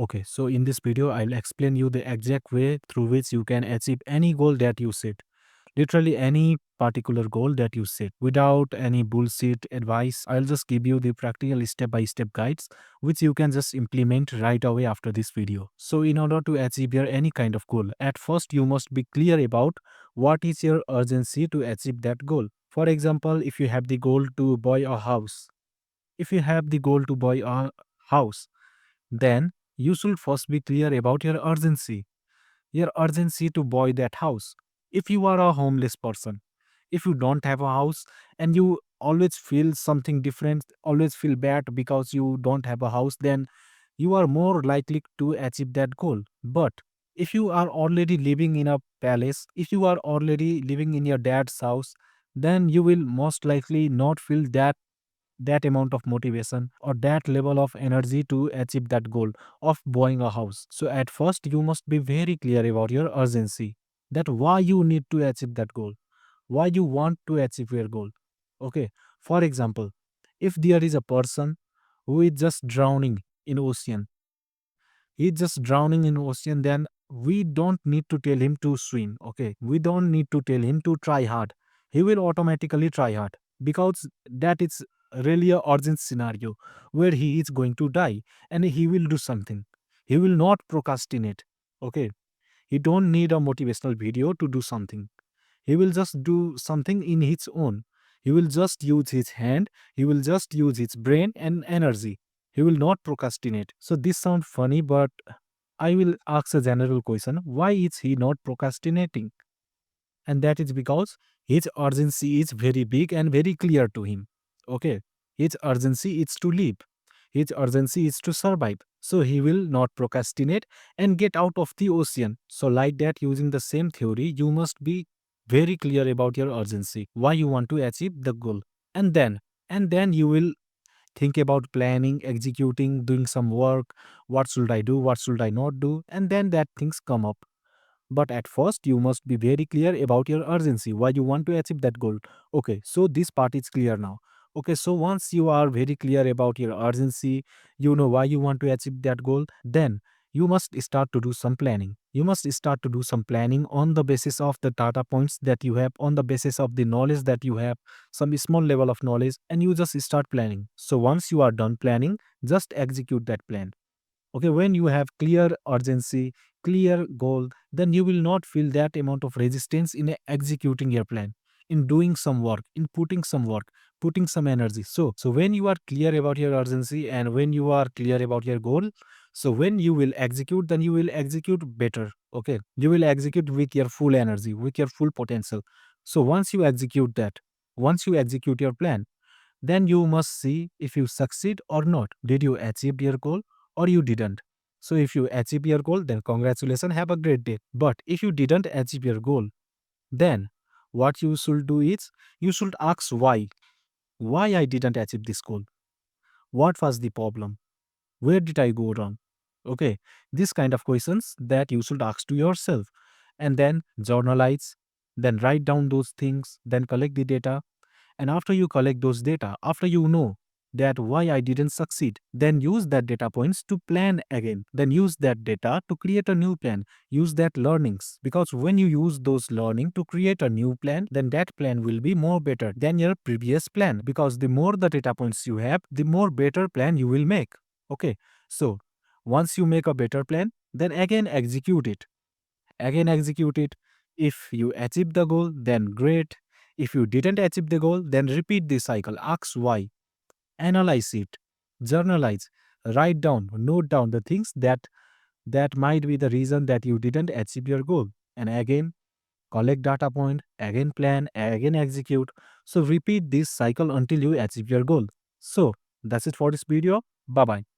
Okay, so in this video, I'll explain you the exact way through which you can achieve any goal that you set. Literally any particular goal that you set. Without any bullshit advice, I'll just give you the practical step-by-step guides which you can just implement right away after this video. So in order to achieve your any kind of goal, at first you must be clear about what is your urgency to achieve that goal. For example, if you have the goal to buy a house, if you have the goal to buy a house, then you should first be clear about your urgency to buy that house. If you are a homeless person, if you don't have a house and you always feel something different, always feel bad because you don't have a house, then you are more likely to achieve that goal. But if you are already living in a palace, if you are already living in your dad's house, then you will most likely not feel that amount of motivation or that level of energy to achieve that goal of buying a house. So at first you must be very clear about your urgency, that why you need to achieve that goal, why you want to achieve your goal. Okay. For example, if there is a person who is just drowning in ocean, he's just drowning in ocean, then we don't need to tell him to swim. Okay, we don't need to tell him to try hard. He will automatically try hard because that is really a urgent scenario where he is going to die, and he will do something. He will not procrastinate. Okay, he don't need a motivational video to do something. He will just do something in his own. He will just use his hand, he will just use his brain and energy. He will not procrastinate. So this sounds funny, but I will ask a general question. Why is he not procrastinating? And that is because his urgency is very big and very clear to him. Okay. His urgency is to live. His urgency is to survive. So he will not procrastinate and get out of the ocean. So, like that, using the same theory, you must be very clear about your urgency, why you want to achieve the goal. And then you will think about planning, executing, doing some work. What should I do? What should I not do? And then that things come up. But at first, you must be very clear about your urgency, why you want to achieve that goal. Okay, so this part is clear now. Okay, so once you are very clear about your urgency, you know why you want to achieve that goal, then you must start to do some planning. You must start to do some planning on the basis of the data points that you have, on the basis of the knowledge that you have, some small level of knowledge, and you just start planning. So once you are done planning, just execute that plan. Okay, when you have clear urgency, clear goal, then you will not feel that amount of resistance in executing your plan, in doing some work, in putting some work, putting some energy. So when you are clear about your urgency and when you are clear about your goal, so when you will execute, then you will execute better. Okay, you will execute with your full energy, with your full potential. So once you execute that, once you execute your plan, then you must see if you succeed or not. Did you achieve your goal or you didn't? So if you achieve your goal, then congratulations, have a great day. But if you didn't achieve your goal, then what you should do is you should ask why. Why I didn't achieve this goal? What was the problem? Where did I go wrong? Okay, this kind of questions that you should ask to yourself, and then journalize, then write down those things, then collect the data. And after you collect those data, after you know that why I didn't succeed, then use that data points to plan again. Then use that data to create a new plan. Use that learnings. Because when you use those learning to create a new plan, then that plan will be more better than your previous plan. Because the more the data points you have, the more better plan you will make. Okay. So once you make a better plan, then again execute it. Again execute it. If you achieve the goal, then great. If you didn't achieve the goal, then repeat the cycle. Ask why. Analyze it. Journalize. Write down, note down the things that might be the reason that you didn't achieve your goal. And again, collect data point, again plan, again execute. So repeat this cycle until you achieve your goal. So that's it for this video. Bye bye.